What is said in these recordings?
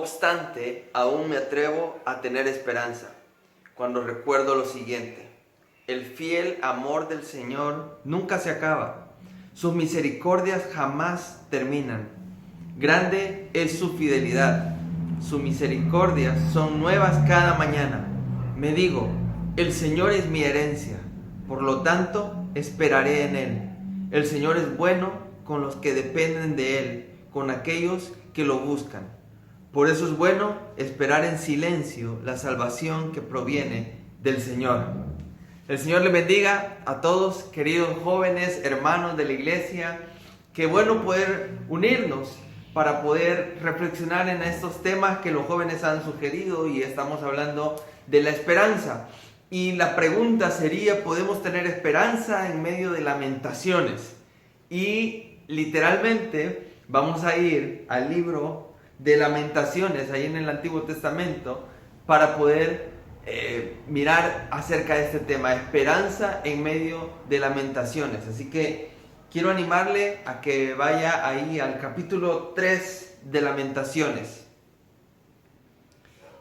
obstante, aún me atrevo a tener esperanza cuando recuerdo lo siguiente: el fiel amor del Señor nunca se acaba, sus misericordias jamás terminan. Grande es su fidelidad, sus misericordias son nuevas cada mañana. Me digo, el Señor es mi herencia, por lo tanto esperaré en Él. El Señor es bueno con los que dependen de Él, con aquellos que lo buscan. Por eso es bueno esperar en silencio la salvación que proviene del Señor. El Señor les bendiga a todos, queridos jóvenes, hermanos de la iglesia. Qué bueno poder unirnos para poder reflexionar en estos temas que los jóvenes han sugerido, y estamos hablando de la esperanza. Y la pregunta sería, ¿podemos tener esperanza en medio de lamentaciones? Y literalmente vamos a ir al libro de Lamentaciones, ahí en el Antiguo Testamento, para poder mirar acerca de este tema, esperanza en medio de lamentaciones. Así que quiero animarle a que vaya ahí al capítulo 3 de Lamentaciones.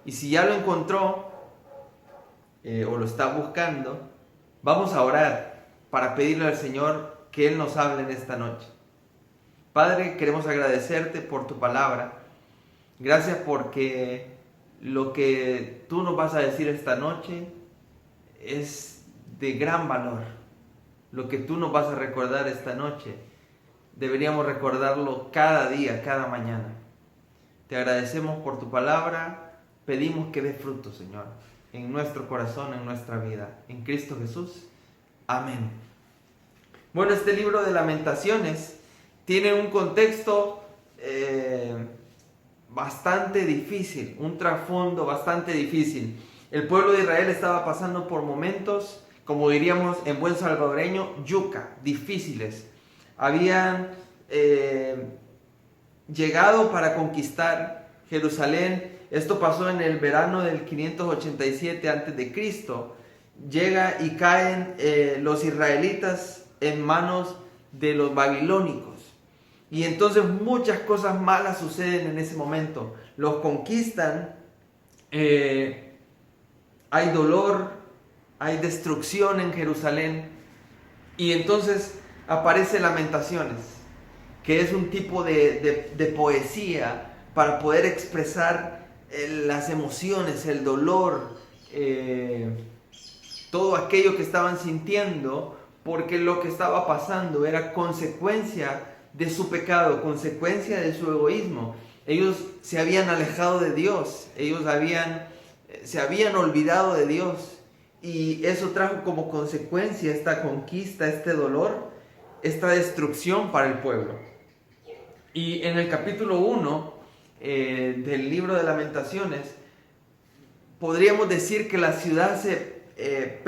Y si ya lo encontró o lo está buscando, vamos a orar para pedirle al Señor que Él nos hable en esta noche. Padre, queremos agradecerte por tu palabra. Gracias porque lo que tú nos vas a decir esta noche es de gran valor. Lo que tú nos vas a recordar esta noche, deberíamos recordarlo cada día, cada mañana. Te agradecemos por tu palabra. Pedimos que dé fruto, Señor, en nuestro corazón, en nuestra vida. En Cristo Jesús. Amén. Bueno, este libro de Lamentaciones tiene un contexto bastante difícil, un trasfondo bastante difícil. El pueblo de Israel estaba pasando por momentos, como diríamos en buen salvadoreño, yuca, difíciles. Habían llegado para conquistar Jerusalén. Esto pasó en el verano del 587 a.C. Llega y caen los israelitas en manos de los babilónicos. Y entonces muchas cosas malas suceden en ese momento. Los conquistan, hay dolor, hay destrucción en Jerusalén. Y entonces aparece Lamentaciones, que es un tipo de poesía para poder expresar las emociones, el dolor, todo aquello que estaban sintiendo, porque lo que estaba pasando era consecuencia de su pecado, consecuencia de su egoísmo. Ellos se habían alejado de Dios, ellos se habían olvidado de Dios, y eso trajo como consecuencia esta conquista, este dolor, esta destrucción para el pueblo. Y en el capítulo 1 del libro de Lamentaciones, podríamos decir que la ciudad es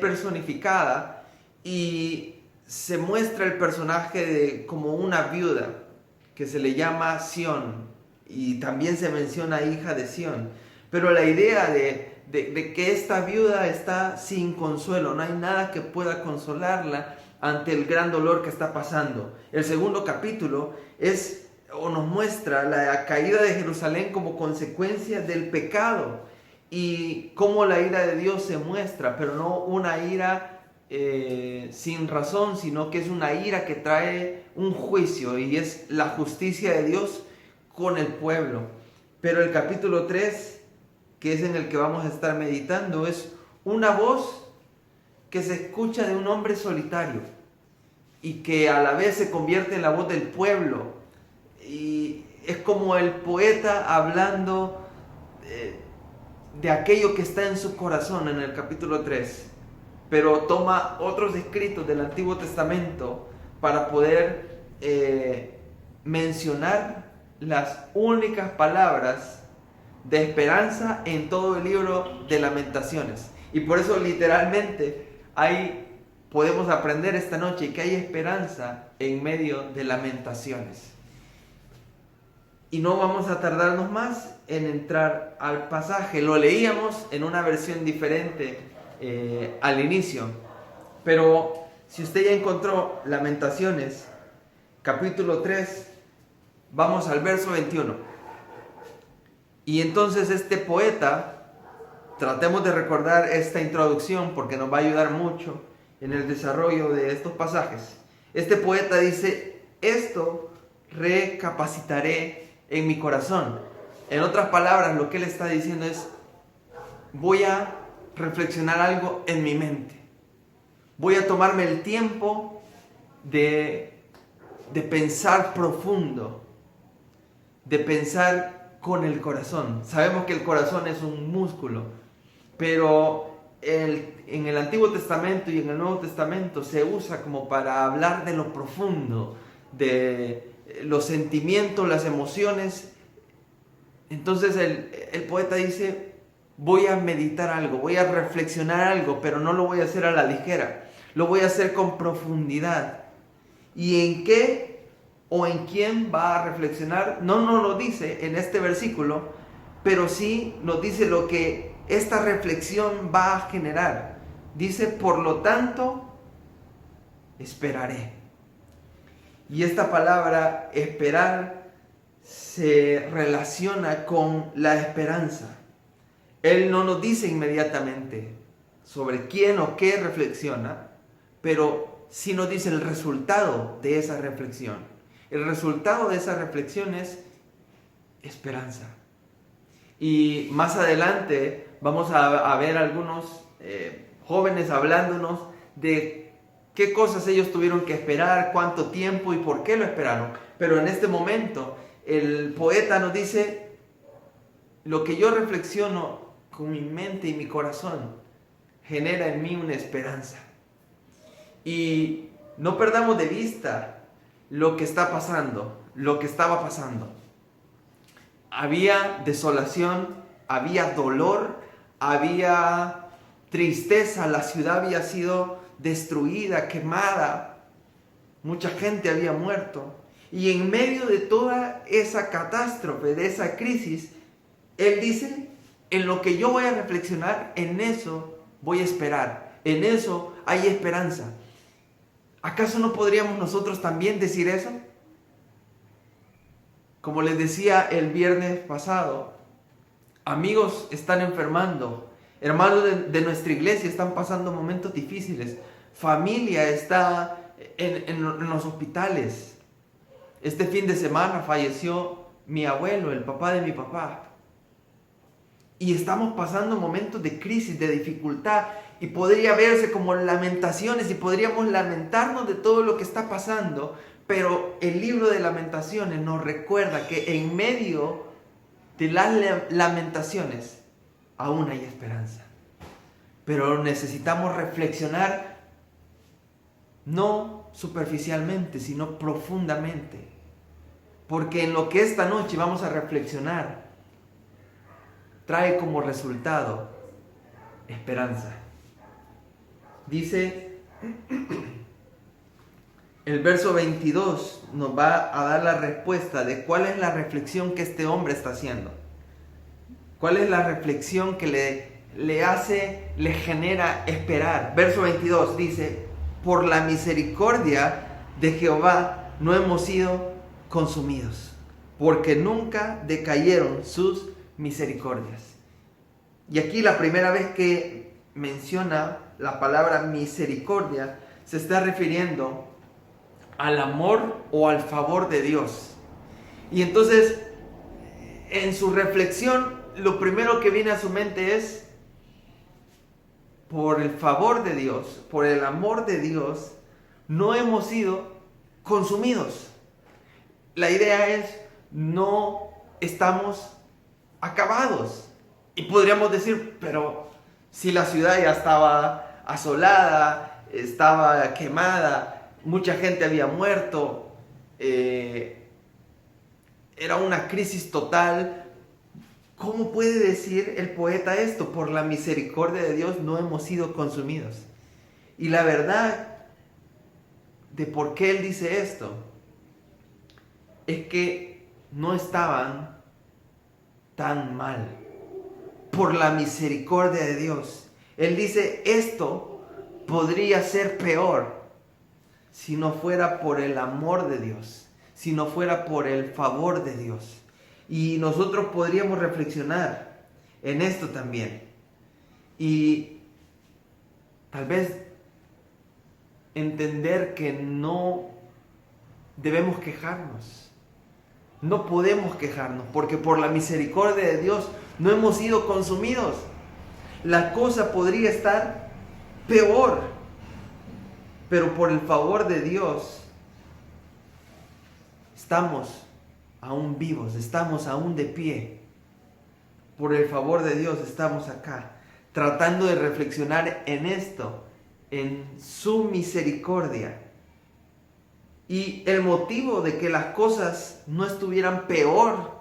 personificada, y se muestra el personaje como una viuda que se le llama Sión, y también se menciona hija de Sión. Pero la idea de que esta viuda está sin consuelo, no hay nada que pueda consolarla ante el gran dolor que está pasando. El segundo capítulo nos muestra la caída de Jerusalén como consecuencia del pecado, y cómo la ira de Dios se muestra, pero no una ira sin razón, sino que es una ira que trae un juicio, y es la justicia de Dios con el pueblo. Pero el capítulo 3, que es en el que vamos a estar meditando, es una voz que se escucha de un hombre solitario y que a la vez se convierte en la voz del pueblo, y es como el poeta hablando de aquello que está en su corazón en el capítulo 3. Pero toma otros escritos del Antiguo Testamento para poder mencionar las únicas palabras de esperanza en todo el libro de Lamentaciones. Y por eso literalmente podemos aprender esta noche que hay esperanza en medio de lamentaciones. Y no vamos a tardarnos más en entrar al pasaje. Lo leíamos en una versión diferente al inicio, pero si usted ya encontró Lamentaciones capítulo 3, vamos al verso 21. Y entonces este poeta, tratemos de recordar esta introducción porque nos va a ayudar mucho en el desarrollo de estos pasajes. Este poeta dice, esto recapacitaré en mi corazón. En otras palabras, lo que él está diciendo es, voy a reflexionar algo en mi mente. Voy a tomarme el tiempo de pensar profundo, de pensar con el corazón. Sabemos que el corazón es un músculo, pero en el Antiguo Testamento y en el Nuevo Testamento se usa como para hablar de lo profundo, de los sentimientos, las emociones. Entonces el poeta dice, voy a meditar algo, voy a reflexionar algo, pero no lo voy a hacer a la ligera, lo voy a hacer con profundidad. ¿Y en qué o en quién va a reflexionar? No nos lo dice en este versículo, pero sí nos dice lo que esta reflexión va a generar. Dice, por lo tanto, esperaré. Y esta palabra esperar se relaciona con la esperanza. Él no nos dice inmediatamente sobre quién o qué reflexiona, pero sí nos dice el resultado de esa reflexión. El resultado de esa reflexión es esperanza. Y más adelante vamos a ver algunos jóvenes hablándonos de qué cosas ellos tuvieron que esperar, cuánto tiempo y por qué lo esperaron. Pero en este momento el poeta nos dice, lo que yo reflexiono con mi mente y mi corazón genera en mí una esperanza. Y no perdamos de vista lo que está pasando, lo que estaba pasando. Había desolación, había dolor, había tristeza, la ciudad había sido destruida, quemada, mucha gente había muerto. Y en medio de toda esa catástrofe, de esa crisis, él dice, en lo que yo voy a reflexionar, en eso voy a esperar, en eso hay esperanza. ¿Acaso no podríamos nosotros también decir eso? Como les decía el viernes pasado, amigos están enfermando, hermanos de nuestra iglesia están pasando momentos difíciles, familia está en los hospitales. Este fin de semana falleció mi abuelo, el papá de mi papá. Y estamos pasando momentos de crisis, de dificultad, y podría verse como lamentaciones y podríamos lamentarnos de todo lo que está pasando, pero el libro de Lamentaciones nos recuerda que en medio de las lamentaciones aún hay esperanza. Pero necesitamos reflexionar no superficialmente, sino profundamente, porque en lo que esta noche vamos a reflexionar trae como resultado esperanza. Dice, el verso 22 nos va a dar la respuesta de cuál es la reflexión que este hombre está haciendo. ¿Cuál es la reflexión que le genera esperar? Verso 22 dice, por la misericordia de Jehová no hemos sido consumidos, porque nunca decayeron sus misericordias. Y aquí la primera vez que menciona la palabra misericordia se está refiriendo al amor o al favor de Dios. Y entonces en su reflexión lo primero que viene a su mente es, por el favor de Dios, por el amor de Dios, no hemos sido consumidos. La idea es, no estamos acabados. Y podríamos decir, pero si la ciudad ya estaba asolada, estaba quemada, mucha gente había muerto, era una crisis total, ¿cómo puede decir el poeta esto? Por la misericordia de Dios no hemos sido consumidos. Y la verdad de por qué él dice esto es que no estaban tan mal. Por la misericordia de Dios. Él dice, esto podría ser peor si no fuera por el amor de Dios, si no fuera por el favor de Dios. Y nosotros podríamos reflexionar en esto también. Y tal vez entender que no debemos quejarnos. No podemos quejarnos porque por la misericordia de Dios no hemos sido consumidos. La cosa podría estar peor, pero por el favor de Dios estamos aún vivos, estamos aún de pie. Por el favor de Dios estamos acá, tratando de reflexionar en esto, en su misericordia. Y el motivo de que las cosas no estuvieran peor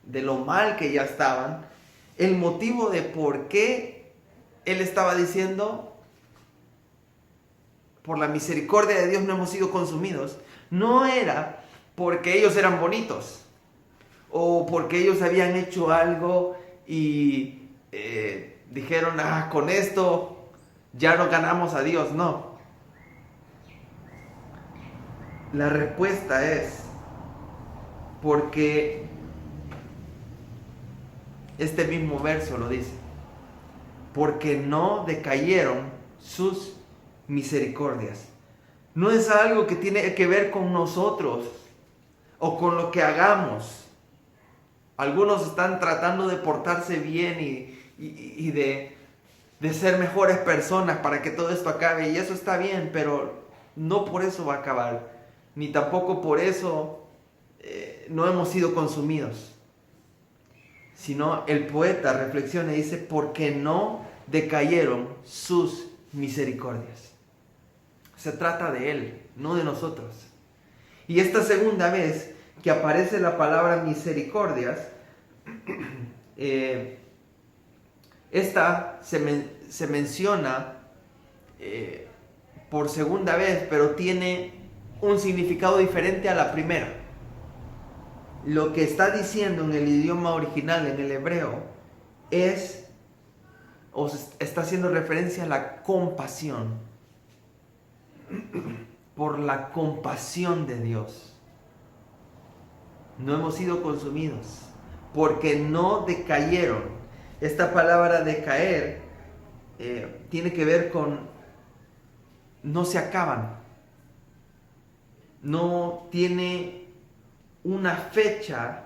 de lo mal que ya estaban, el motivo de por qué Él estaba diciendo, por la misericordia de Dios no hemos sido consumidos, no era porque ellos eran bonitos o porque ellos habían hecho algo y dijeron, con esto ya no ganamos a Dios. No. La respuesta es porque este mismo verso lo dice, porque no decayeron sus misericordias. No es algo que tiene que ver con nosotros o con lo que hagamos. Algunos están tratando de portarse bien y de ser mejores personas para que todo esto acabe, y eso está bien, pero no por eso va a acabar, ni tampoco por eso no hemos sido consumidos. Sino el poeta reflexiona y dice, porque no decayeron sus misericordias. Se trata de Él, no de nosotros. Y esta segunda vez que aparece la palabra misericordias, esta se menciona por segunda vez, pero tiene un significado diferente a la primera. Lo que está diciendo en el idioma original, en el hebreo, está haciendo referencia a la compasión. Por la compasión de Dios. No hemos sido consumidos, porque no decayeron. Esta palabra decaer tiene que ver con no se acaban. No tiene una fecha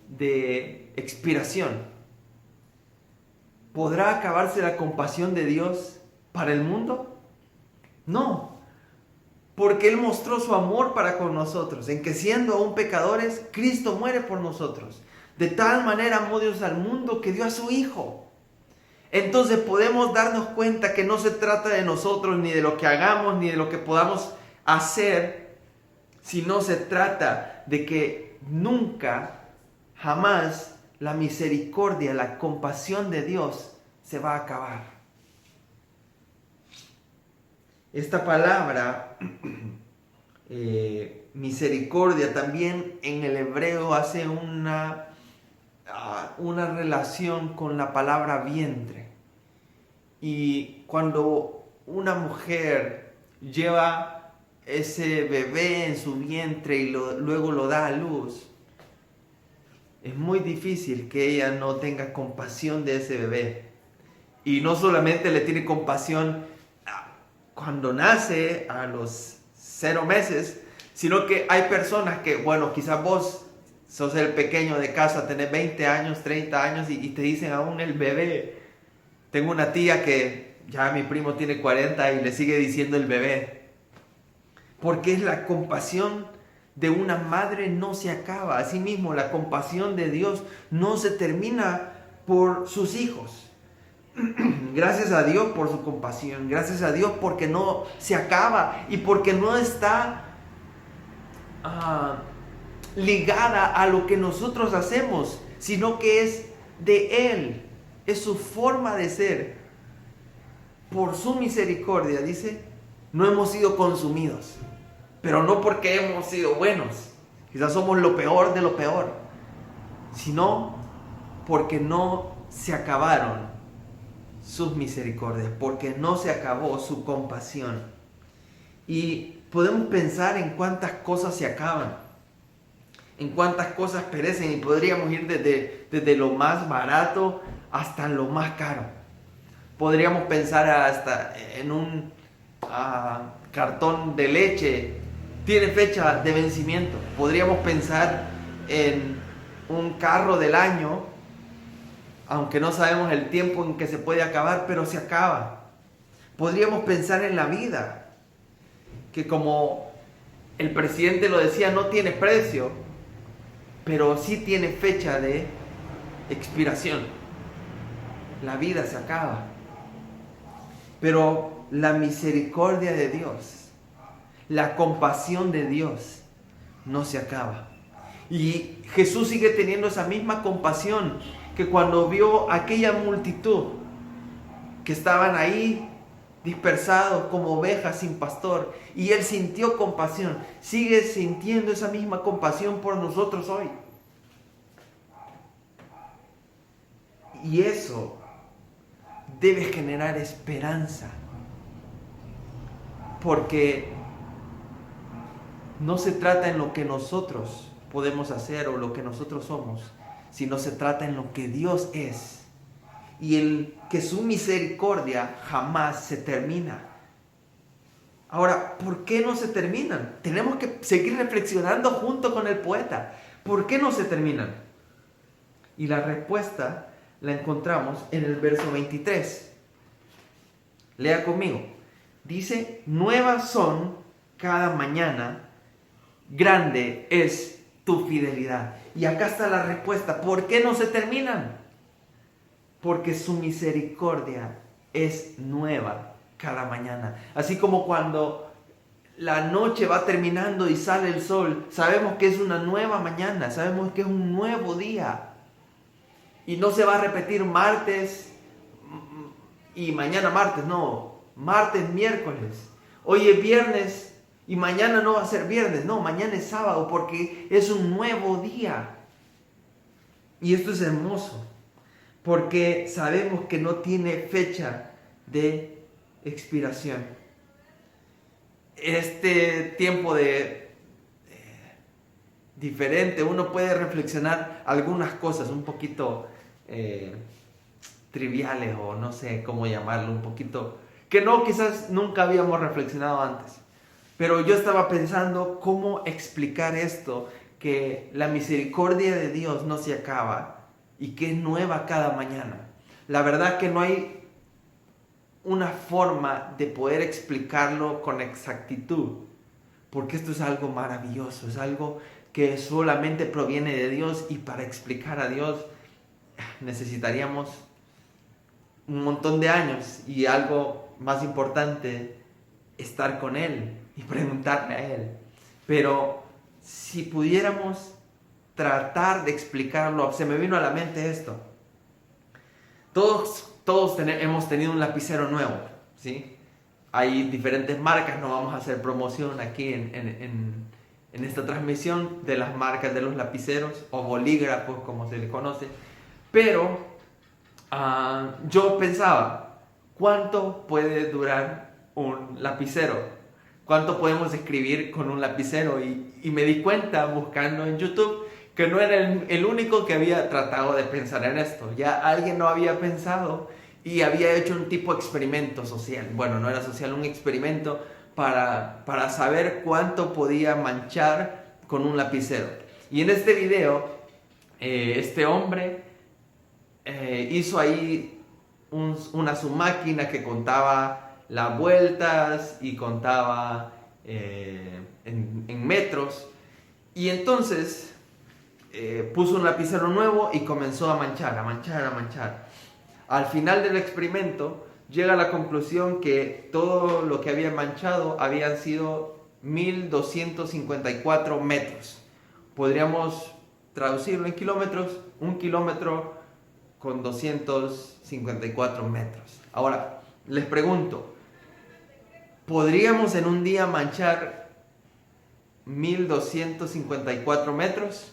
de expiración. ¿Podrá acabarse la compasión de Dios para el mundo? No, porque Él mostró su amor para con nosotros, en que siendo aún pecadores, Cristo muere por nosotros. De tal manera amó Dios al mundo que dio a su Hijo. Entonces podemos darnos cuenta que no se trata de nosotros, ni de lo que hagamos, ni de lo que podamos hacer, sino se trata de que nunca, jamás, la misericordia, la compasión de Dios se va a acabar. Esta palabra, misericordia, también en el hebreo hace una relación con la palabra vientre. Y cuando una mujer lleva ese bebé en su vientre y luego lo da a luz, es muy difícil que ella no tenga compasión de ese bebé. Y no solamente le tiene compasión cuando nace a los 0 meses, sino que hay personas que, quizás vos sos el pequeño de casa, tenés 20 años, 30 años y te dicen aún el bebé. Tengo una tía que ya mi primo tiene 40 y le sigue diciendo el bebé. Porque es la compasión de una madre no se acaba. Asimismo, la compasión de Dios no se termina por sus hijos. Gracias a Dios por su compasión, gracias a Dios porque no se acaba y porque no está ligada a lo que nosotros hacemos, sino que es de Él, es su forma de ser. Por su misericordia, dice, no hemos sido consumidos, pero no porque hemos sido buenos, quizás somos lo peor de lo peor, sino porque no se acabaron sus misericordias, porque no se acabó su compasión. Y podemos pensar en cuántas cosas se acaban. en cuántas cosas perecen y podríamos ir desde lo más barato hasta lo más caro. Podríamos pensar hasta en un cartón de leche, tiene fecha de vencimiento. Podríamos pensar en un carro del año, aunque no sabemos el tiempo en que se puede acabar, pero se acaba. Podríamos pensar en la vida, que como el presidente lo decía, no tiene precio, pero sí tiene fecha de expiración. La vida se acaba. Pero la misericordia de Dios, la compasión de Dios, no se acaba. Y Jesús sigue teniendo esa misma compasión que cuando vio aquella multitud que estaban ahí dispersados como ovejas sin pastor, y Él sintió compasión, sigue sintiendo esa misma compasión por nosotros hoy. Y eso debe generar esperanza, porque no se trata en lo que nosotros podemos hacer o lo que nosotros somos, sino se trata en lo que Dios es y en que su misericordia jamás se termina. Ahora, ¿por qué no se terminan? Tenemos que seguir reflexionando junto con el poeta. ¿Por qué no se terminan? Y la respuesta la encontramos en el verso 23. Lea conmigo. Dice, nuevas son cada mañana, grande es tu fidelidad. Y acá está la respuesta. ¿Por qué no se terminan? Porque su misericordia es nueva cada mañana. Así como cuando la noche va terminando y sale el sol, sabemos que es una nueva mañana, sabemos que es un nuevo día. Y no se va a repetir martes y mañana martes, no, martes, miércoles. Hoy es viernes y mañana no va a ser viernes, no, mañana es sábado porque es un nuevo día. Y esto es hermoso, porque sabemos que no tiene fecha de expiración. Este tiempo diferente, uno puede reflexionar algunas cosas un poquito triviales, o no sé cómo llamarlo, un poquito que no, quizás nunca habíamos reflexionado antes. Pero yo estaba pensando cómo explicar esto, que la misericordia de Dios no se acaba y que es nueva cada mañana. La verdad que no hay una forma de poder explicarlo con exactitud, porque esto es algo maravilloso, es algo que solamente proviene de Dios, y para explicar a Dios necesitaríamos un montón de años, y algo más importante, estar con Él y preguntarle a Él. Pero si pudiéramos tratar de explicarlo, se me vino a la mente esto. Todos hemos tenido un lapicero nuevo, ¿sí? Hay diferentes marcas, no vamos a hacer promoción aquí en esta transmisión de las marcas de los lapiceros o bolígrafos, como se le conoce. Pero yo pensaba, ¿cuánto puede durar un lapicero? ¿Cuánto podemos escribir con un lapicero? Y me di cuenta buscando en YouTube que no era el único que había tratado de pensar en esto. Ya alguien lo había pensado y había hecho un tipo de experimento social. Bueno, no era social, un experimento para saber cuánto podía manchar con un lapicero. Y en este video, este hombre hizo ahí su máquina que contaba las vueltas y contaba en metros. Y entonces puso un lapicero nuevo y comenzó a manchar. Al final del experimento llega a la conclusión que todo lo que había manchado habían sido 1254 metros. Podríamos traducirlo en kilómetros, 1 kilómetro con 254 metros. Ahora, les pregunto, ¿podríamos en un día manchar 1254 metros?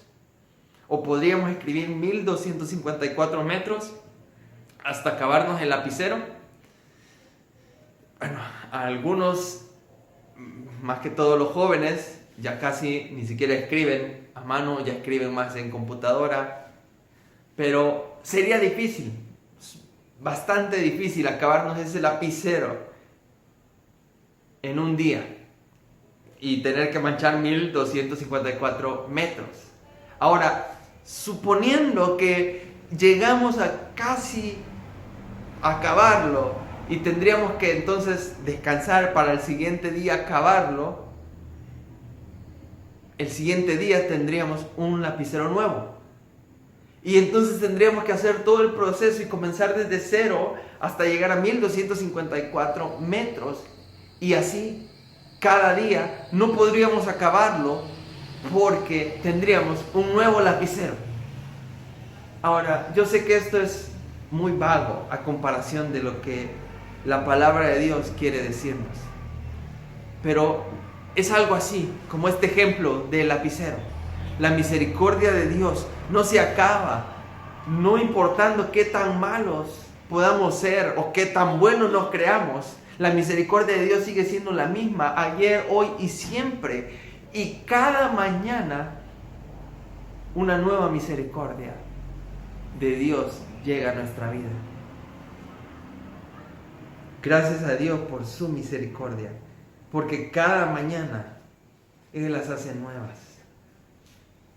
¿O podríamos escribir 1254 metros hasta acabarnos el lapicero? Bueno, a algunos, más que todos los jóvenes, ya casi ni siquiera escriben a mano, ya escriben más en computadora, pero sería difícil, bastante difícil acabarnos ese lapicero en un día y tener que manchar 1254 metros. Ahora, suponiendo que llegamos a casi acabarlo y tendríamos que entonces descansar para el siguiente día acabarlo, el siguiente día tendríamos un lapicero nuevo. Y entonces tendríamos que hacer todo el proceso y comenzar desde cero hasta llegar a 1254 metros. Y así, cada día, no podríamos acabarlo porque tendríamos un nuevo lapicero. Ahora, yo sé que esto es muy vago a comparación de lo que la palabra de Dios quiere decirnos. Pero es algo así, como este ejemplo del lapicero. La misericordia de Dios no se acaba, no importando qué tan malos podamos ser o qué tan buenos nos creamos. La misericordia de Dios sigue siendo la misma ayer, hoy y siempre. Y cada mañana una nueva misericordia de Dios llega a nuestra vida. Gracias a Dios por su misericordia, porque cada mañana Él las hace nuevas.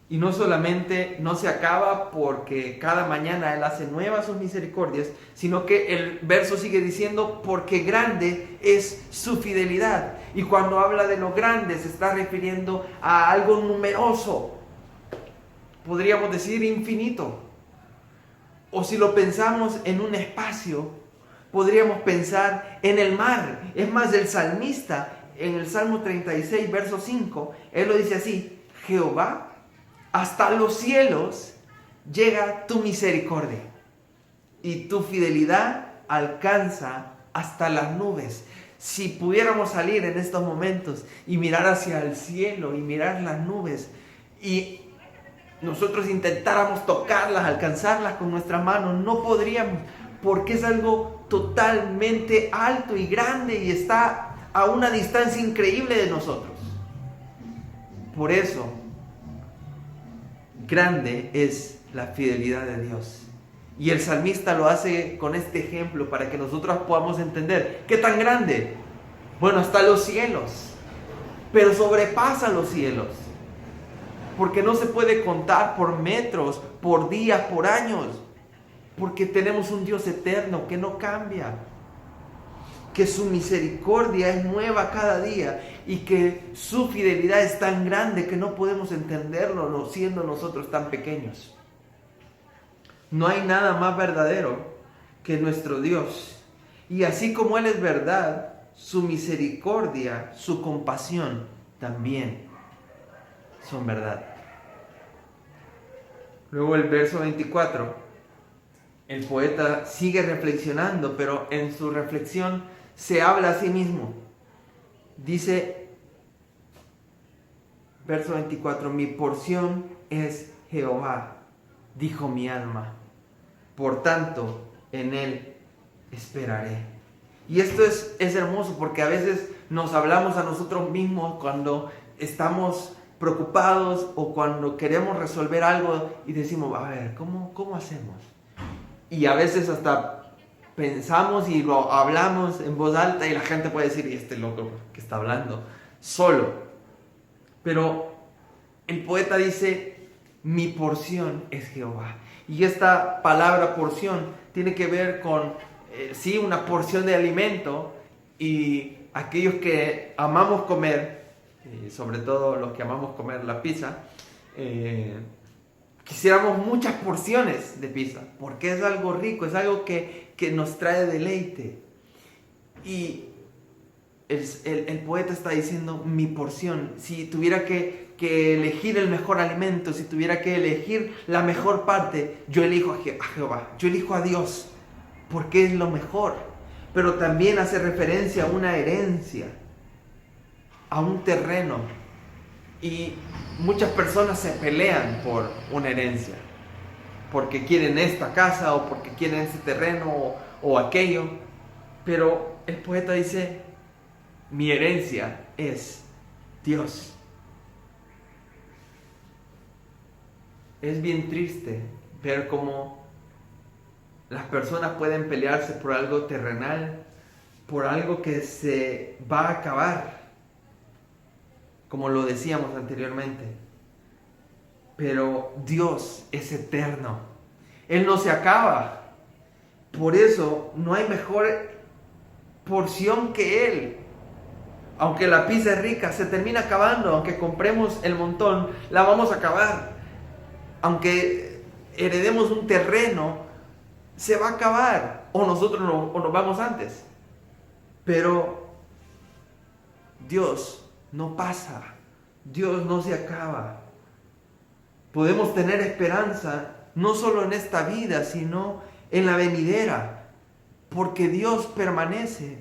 Y no solamente no se acaba porque cada mañana Él hace nuevas sus misericordias, sino que el verso sigue diciendo, porque grande es su fidelidad. Y cuando habla de lo grande se está refiriendo a algo numeroso, podríamos decir infinito. O si lo pensamos en un espacio, podríamos pensar en el mar. Es más, el salmista en el Salmo 36, verso 5, él lo dice así: Jehová, hasta los cielos llega tu misericordia y tu fidelidad alcanza hasta las nubes. Si pudiéramos salir en estos momentos y mirar hacia el cielo y mirar las nubes y nosotros intentáramos tocarlas, alcanzarlas con nuestras manos, no podríamos, porque es algo totalmente alto y grande y está a una distancia increíble de nosotros. Por eso, grande es la fidelidad de Dios. Y el salmista lo hace con este ejemplo para que nosotros podamos entender. ¿Qué tan grande? Bueno, hasta los cielos, pero sobrepasa los cielos, porque no se puede contar por metros, por días, por años, porque tenemos un Dios eterno que no cambia, que su misericordia es nueva cada día y que su fidelidad es tan grande que no podemos entenderlo siendo nosotros tan pequeños. No hay nada más verdadero que nuestro Dios. Y así como Él es verdad, su misericordia, su compasión también son verdad. Luego el verso 24, el poeta sigue reflexionando, pero en su reflexión se habla a sí mismo. Dice, verso 24, mi porción es Jehová, dijo mi alma, por tanto en Él esperaré. Y esto es hermoso porque a veces nos hablamos a nosotros mismos cuando estamos preocupados o cuando queremos resolver algo y decimos, a ver, ¿cómo hacemos? Y a veces hasta pensamos y lo hablamos en voz alta y la gente puede decir, ¿y este loco que está hablando? Solo. Pero el poeta dice, mi porción es Jehová. Y esta palabra porción tiene que ver con, sí, una porción de alimento, y aquellos que amamos comer, sobre todo los que amamos comer la pizza, quisiéramos muchas porciones de pizza, porque es algo rico, es algo que nos trae deleite. Y el poeta está diciendo, mi porción, si tuviera que elegir el mejor alimento, si tuviera que elegir la mejor parte, yo elijo a Jehová, yo elijo a Dios, porque es lo mejor. Pero también hace referencia a una herencia, a un terreno. Y muchas personas se pelean por una herencia, porque quieren esta casa o porque quieren este terreno o aquello. Pero el poeta dice, mi herencia es Dios. es bien triste ver cómo las personas pueden pelearse por algo terrenal, por algo que se va a acabar, como lo decíamos anteriormente. Pero Dios es eterno. Él no se acaba. Por eso no hay mejor porción que Él. Aunque la pizza es rica, se termina acabando. Aunque compremos el montón, la vamos a acabar. Aunque heredemos un terreno, se va a acabar. O nosotros o nos vamos antes. Pero Dios no pasa. Dios no se acaba. Podemos tener esperanza no solo en esta vida, sino en la venidera, porque Dios permanece.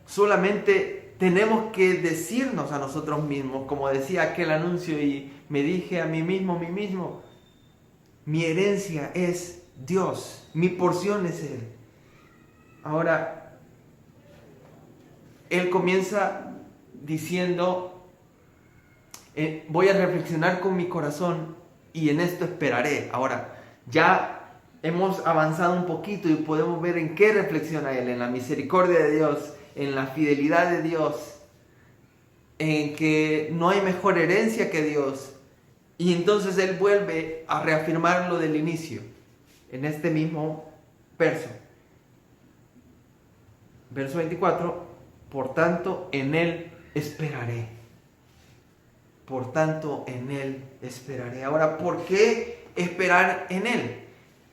Solamente tenemos que decirnos a nosotros mismos, como decía aquel anuncio, y me dije a mí mismo, mi herencia es Dios, mi porción es Él. Ahora, Él comienza diciendo, voy a reflexionar con mi corazón y en esto esperaré. Ahora, ya hemos avanzado un poquito y podemos ver en qué reflexiona Él, en la misericordia de Dios, en la fidelidad de Dios, en que no hay mejor herencia que Dios. Y entonces Él vuelve a reafirmar lo del inicio, en este mismo verso. Verso 24, por tanto en Él esperaré. Por tanto, en Él esperaré. Ahora, ¿por qué esperar en Él?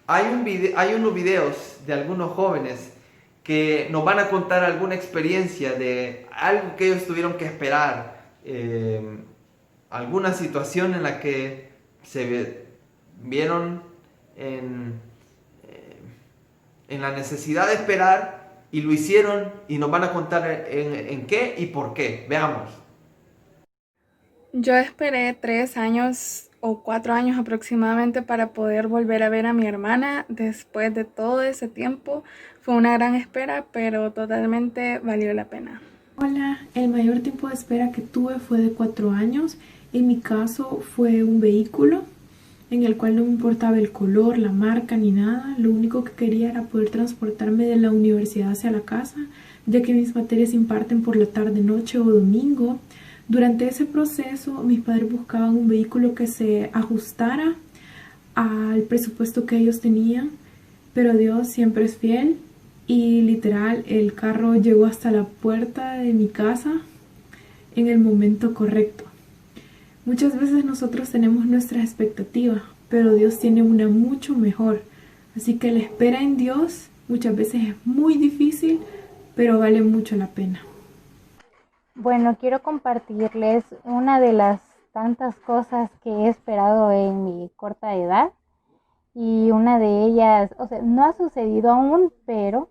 Hay unos videos de algunos jóvenes que nos van a contar alguna experiencia de algo que ellos tuvieron que esperar, alguna situación en la que se vieron en la necesidad de esperar y lo hicieron, y nos van a contar en qué y por qué. Veamos. Yo esperé 3 años o 4 años aproximadamente para poder volver a ver a mi hermana. Después de todo ese tiempo fue una gran espera, pero totalmente valió la pena. Hola, el mayor tiempo de espera que tuve fue de 4 años. En mi caso fue un vehículo en el cual no me importaba el color, la marca ni nada. Lo único que quería era poder transportarme de la universidad hacia la casa, ya que mis materias se imparten por la tarde, noche o domingo. Durante ese proceso, mis padres buscaban un vehículo que se ajustara al presupuesto que ellos tenían, pero Dios siempre es fiel y literal el carro llegó hasta la puerta de mi casa en el momento correcto. Muchas veces nosotros tenemos nuestras expectativas, pero Dios tiene una mucho mejor. Así que la espera en Dios muchas veces es muy difícil, pero vale mucho la pena. Bueno, quiero compartirles una de las tantas cosas que he esperado en mi corta edad, y una de ellas, o sea, no ha sucedido aún, pero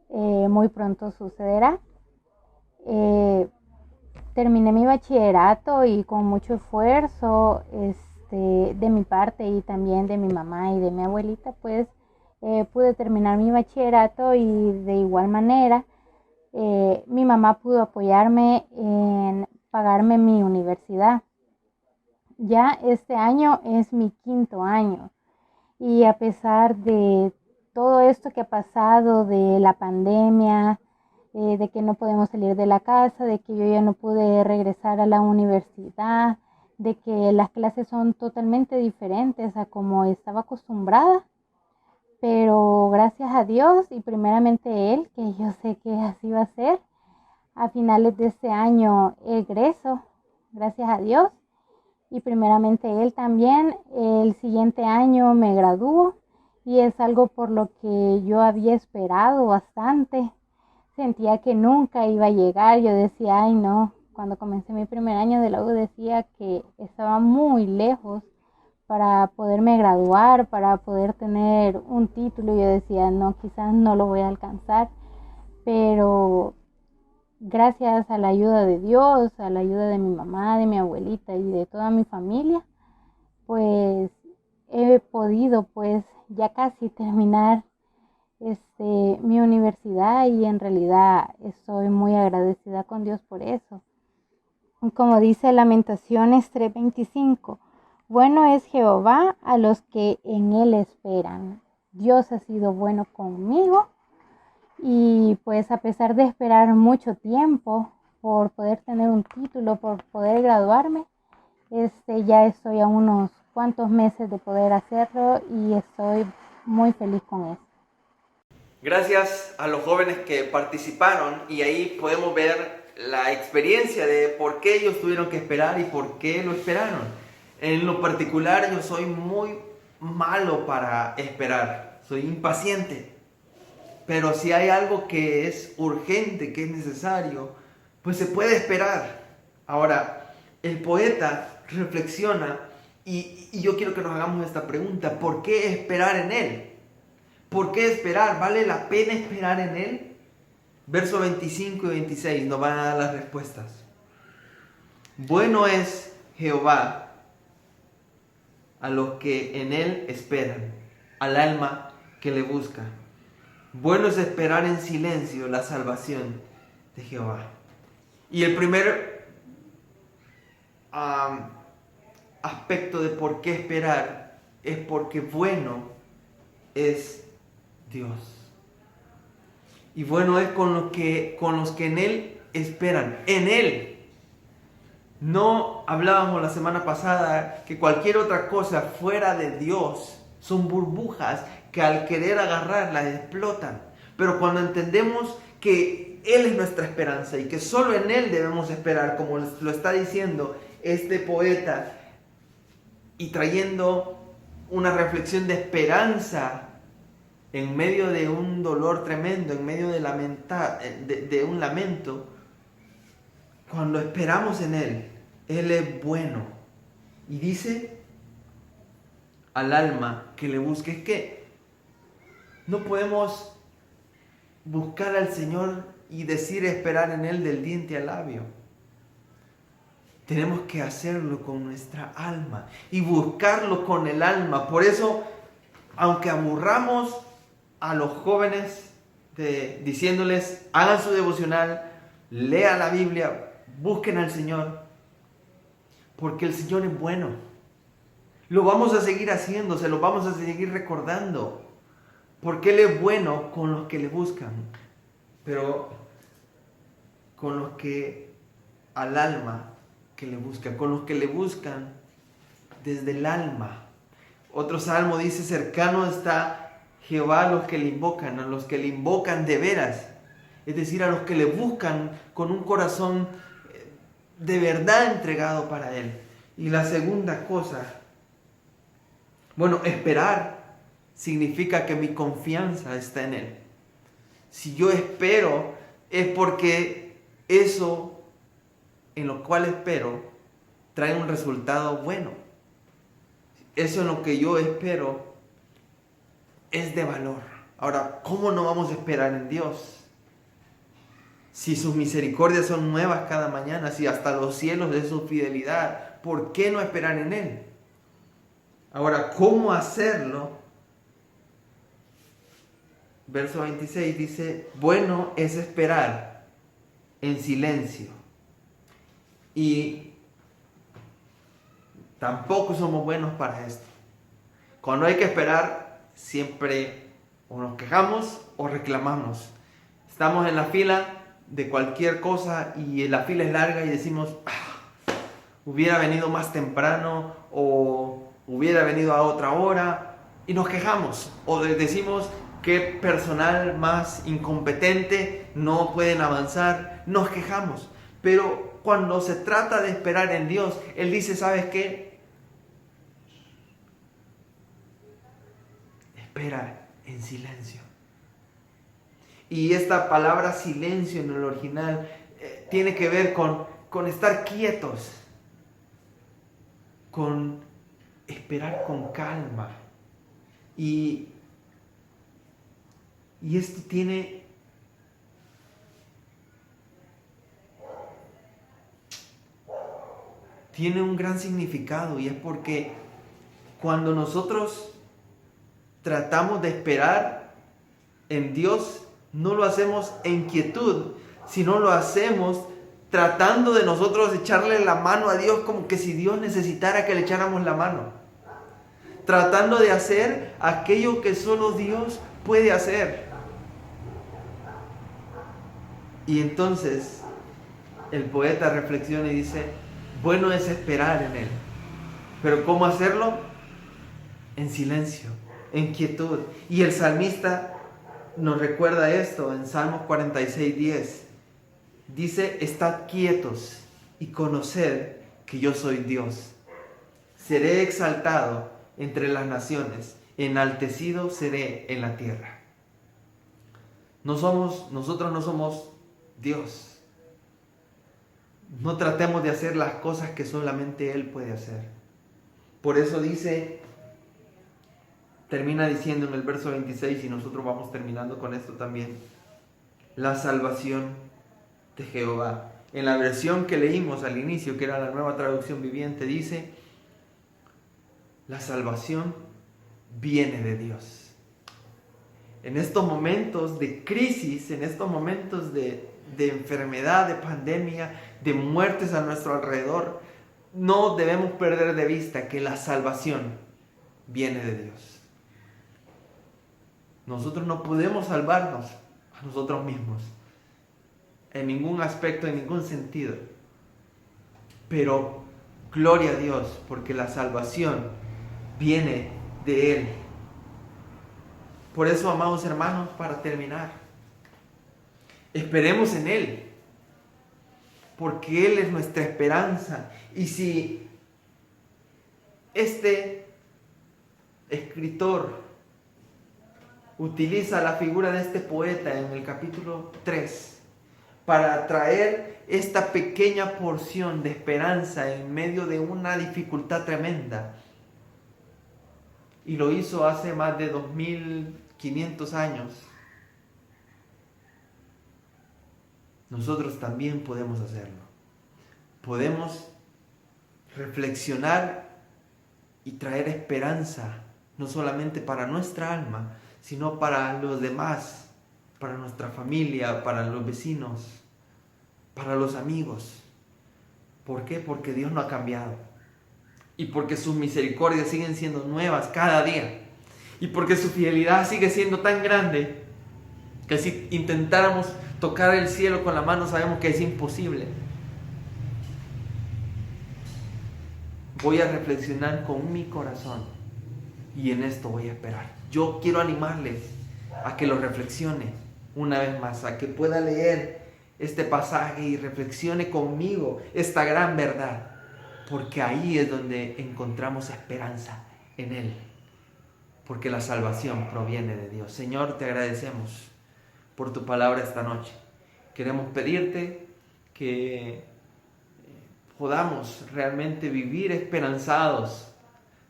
muy pronto sucederá. Terminé mi bachillerato y con mucho esfuerzo de mi parte y también de mi mamá y de mi abuelita, pues pude terminar mi bachillerato, y de igual manera mi mamá pudo apoyarme en pagarme mi universidad. Ya este año es mi 5.º año, y a pesar de todo esto que ha pasado, de la pandemia, de que no podemos salir de la casa, de que yo ya no pude regresar a la universidad, de que las clases son totalmente diferentes a como estaba acostumbrada, pero gracias a Dios y primeramente Él, que yo sé que así va a ser, a finales de este año egreso, gracias a Dios, y primeramente Él también, el siguiente año me gradúo, y es algo por lo que yo había esperado bastante. Sentía que nunca iba a llegar. Yo decía, ay no, cuando comencé mi primer año de la U decía que estaba muy lejos para poderme graduar, para poder tener un título. Yo decía, no, quizás no lo voy a alcanzar, pero gracias a la ayuda de Dios, a la ayuda de mi mamá, de mi abuelita y de toda mi familia, pues he podido pues ya casi terminar mi universidad, y en realidad estoy muy agradecida con Dios por eso. Como dice Lamentaciones 3:25, Bueno es Jehová a los que en Él esperan. Dios ha sido bueno conmigo y pues a pesar de esperar mucho tiempo por poder tener un título, por poder graduarme, ya estoy a unos cuantos meses de poder hacerlo y estoy muy feliz con eso. Gracias a los jóvenes que participaron y ahí podemos ver la experiencia de por qué ellos tuvieron que esperar y por qué lo esperaron. En lo particular yo soy muy malo para esperar, soy impaciente. Pero si hay algo que es urgente, que es necesario, pues se puede esperar. Ahora, el poeta reflexiona y yo quiero que nos hagamos esta pregunta: ¿por qué esperar en Él? ¿Por qué esperar? ¿Vale la pena esperar en Él? Versos 25 y 26 nos van a dar las respuestas. Bueno es Jehová a los que en Él esperan, al alma que le busca. Bueno es esperar en silencio la salvación de Jehová. Y el primer aspecto de por qué esperar es porque bueno es Dios. Y bueno es con los que en Él esperan, en Él. No hablábamos la semana pasada que cualquier otra cosa fuera de Dios son burbujas que al querer agarrarlas explotan. Pero cuando entendemos que Él es nuestra esperanza y que solo en Él debemos esperar, como lo está diciendo este poeta, y trayendo una reflexión de esperanza en medio de un dolor tremendo, en medio de un lamento, cuando esperamos en Él, Él es bueno. Y dice al alma que le busque. Es que no podemos buscar al Señor y decir esperar en Él del diente al labio. Tenemos que hacerlo con nuestra alma y buscarlo con el alma. Por eso, aunque aburramos a los jóvenes diciéndoles hagan su devocional, lean la Biblia, busquen al Señor, porque el Señor es bueno. Lo vamos a seguir haciendo, se lo vamos a seguir recordando, porque Él es bueno con los que le buscan, pero con los que al alma que le buscan, con los que le buscan desde el alma. Otro salmo dice: cercano está Jehová a los que le invocan, a los que le invocan de veras, es decir, a los que le buscan con un corazón de verdad entregado para Él. Y la segunda cosa, esperar significa que mi confianza está en Él. Si yo espero, es porque eso en lo cual espero trae un resultado bueno. Eso en lo que yo espero es de valor. Ahora, ¿cómo no vamos a esperar en Dios? Si sus misericordias son nuevas cada mañana, si hasta los cielos es su fidelidad, ¿por qué no esperar en Él? Ahora, ¿cómo hacerlo? Verso 26 dice: bueno es esperar en silencio. Y tampoco somos buenos para esto. Cuando hay que esperar, siempre o nos quejamos o reclamamos. Estamos en la fila de cualquier cosa y la fila es larga y decimos: hubiera venido más temprano o hubiera venido a otra hora, y nos quejamos o decimos: qué personal más incompetente, no pueden avanzar, nos quejamos. Pero cuando se trata de esperar en Dios, Él dice: ¿sabes qué? Espera en silencio. Y esta palabra silencio en el original tiene que ver con estar quietos, con esperar con calma. Y esto tiene un gran significado, y es porque cuando nosotros tratamos de esperar en Dios, no lo hacemos en quietud, sino lo hacemos tratando de nosotros echarle la mano a Dios como que si Dios necesitara que le echáramos la mano. Tratando de hacer aquello que solo Dios puede hacer. Y entonces el poeta reflexiona y dice, bueno es esperar en Él. Pero ¿cómo hacerlo? En silencio, en quietud. Y el salmista nos recuerda esto en Salmos 46:10. Dice, estad quietos y conoced que yo soy Dios. Seré exaltado entre las naciones, enaltecido seré en la tierra. Nosotros no somos Dios. No tratemos de hacer las cosas que solamente Él puede hacer. Por eso termina diciendo en el verso 26, y nosotros vamos terminando con esto también, la salvación de Jehová. En la versión que leímos al inicio, que era la Nueva Traducción Viviente, dice, la salvación viene de Dios. En estos momentos de crisis, en estos momentos de enfermedad, de pandemia, de muertes a nuestro alrededor, no debemos perder de vista que la salvación viene de Dios. Nosotros no podemos salvarnos a nosotros mismos, en ningún aspecto, en ningún sentido. Pero gloria a Dios, porque la salvación viene de Él. Por eso, amados hermanos, para terminar, esperemos en Él, porque Él es nuestra esperanza. Y si este escritor utiliza la figura de este poeta en el capítulo 3 para traer esta pequeña porción de esperanza en medio de una dificultad tremenda, y lo hizo hace más de 2500 años, nosotros también podemos hacerlo. Podemos reflexionar y traer esperanza, no solamente para nuestra alma, sino para los demás, para nuestra familia, para los vecinos, para los amigos. ¿Por qué? Porque Dios no ha cambiado. Y porque sus misericordias siguen siendo nuevas cada día. Y porque su fidelidad sigue siendo tan grande que si intentáramos tocar el cielo con la mano, sabemos que es imposible. Voy a reflexionar con mi corazón y en esto voy a esperar. Yo quiero animarles a que lo reflexione una vez más, a que pueda leer este pasaje y reflexione conmigo esta gran verdad, porque ahí es donde encontramos esperanza en Él, porque la salvación proviene de Dios. Señor, te agradecemos por tu palabra esta noche. Queremos pedirte que podamos realmente vivir esperanzados,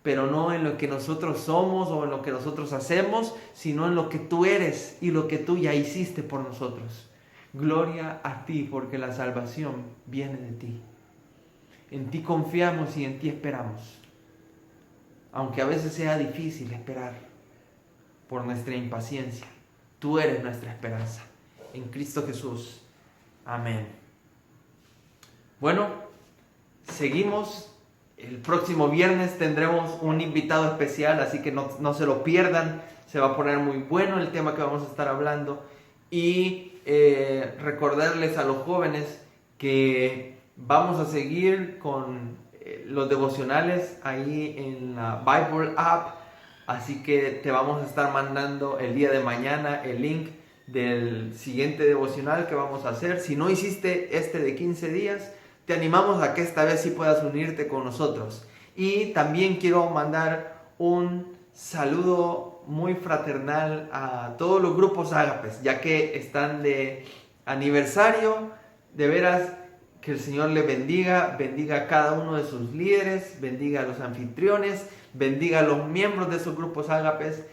pero no en lo que nosotros somos o en lo que nosotros hacemos, sino en lo que tú eres y lo que tú ya hiciste por nosotros. Gloria a ti, porque la salvación viene de ti. En ti confiamos y en ti esperamos, aunque a veces sea difícil esperar por nuestra impaciencia. Tú eres nuestra esperanza. En Cristo Jesús. Amén. Bueno, seguimos. El próximo viernes tendremos un invitado especial, así que no se lo pierdan. Se va a poner muy bueno el tema que vamos a estar hablando. Y recordarles a los jóvenes que vamos a seguir con los devocionales ahí en la Bible app. Así que te vamos a estar mandando el día de mañana el link del siguiente devocional que vamos a hacer. Si no hiciste este de 15 días, te animamos a que esta vez sí puedas unirte con nosotros. Y también quiero mandar un saludo muy fraternal a todos los grupos Ágapes, ya que están de aniversario. De veras, que el Señor les bendiga a cada uno de sus líderes, bendiga a los anfitriones, bendiga a los miembros de esos grupos Ágapes.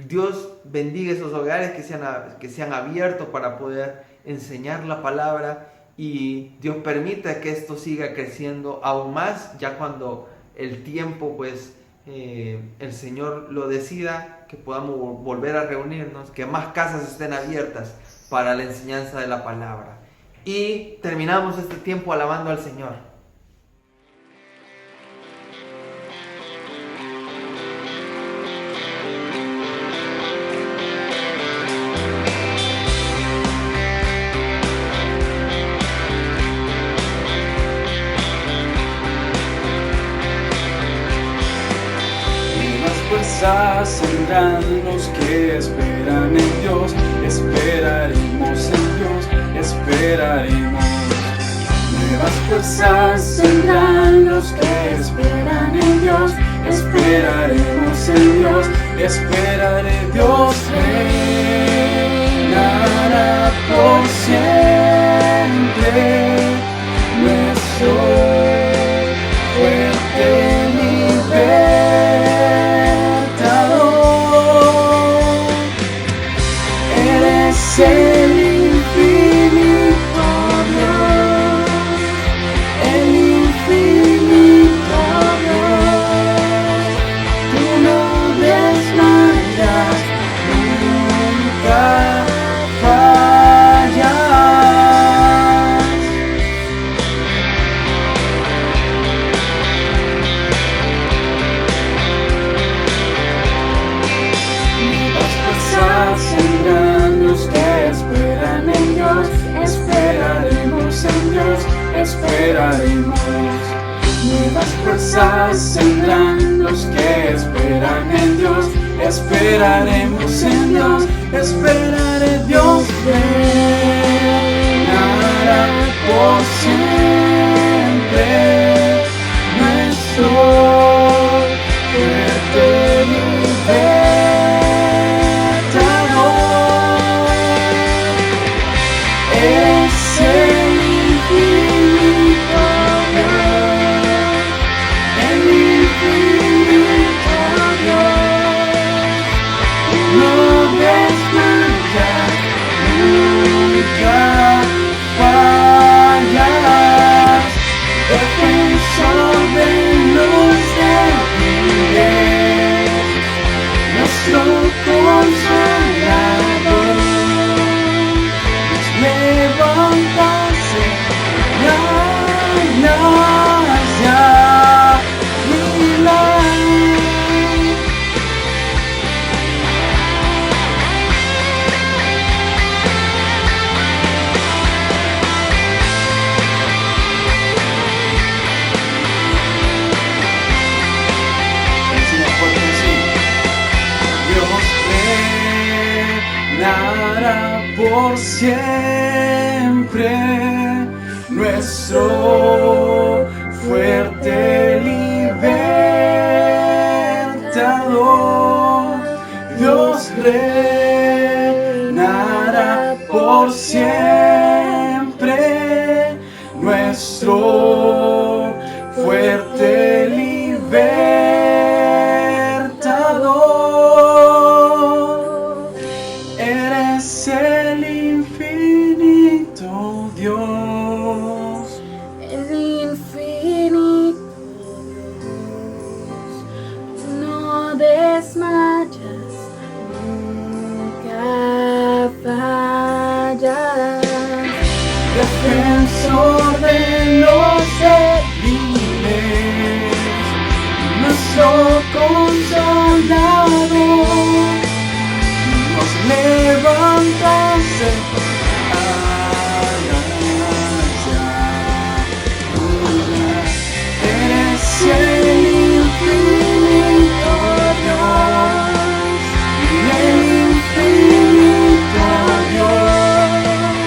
Dios bendiga esos hogares que se han abierto para poder enseñar la palabra, y Dios permita que esto siga creciendo aún más, ya cuando el tiempo el Señor lo decida, que podamos volver a reunirnos, que más casas estén abiertas para la enseñanza de la palabra. y terminamos este tiempo alabando al Señor. Tendrán los que esperan en Dios, esperaremos en Dios, esperaremos. Nuevas fuerzas tendrán los que esperan en Dios, esperaremos en Dios, esperaré. Dios reinará por siempre, nuestro fuerte el infinito Dios, el infinito Dios, tú no desmayas, nunca fallas. Las fuerzas tendrán los que esperan en Dios, esperaremos en Dios, esperaremos. Nuevas fuerzas tendrán los que esperan en Dios, esperaremos en Dios, esperaré. Dios reinará por siempre, nuestro fuerte es el infinito Dios, el infinito Dios, no desmayas, nunca fallas, defensor de los débiles, nuestro consolador. Levantarse, ya, Dios reinará por siempre, nuestro fuerte libertador. Dios reinará por siempre, nuestro fuerte libertador. Eres el infinito Dios, El infinito Dios, no desmayas, nunca fallas. defensor de los débiles, nuestro consolador, nos levantaste eres el infinito Dios, el infinito Dios,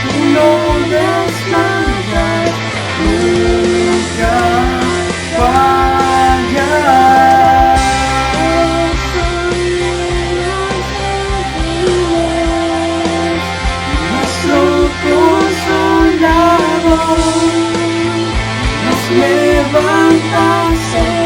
tú no desmayas, nunca fallas. Nuestro consolador, nos levantaste.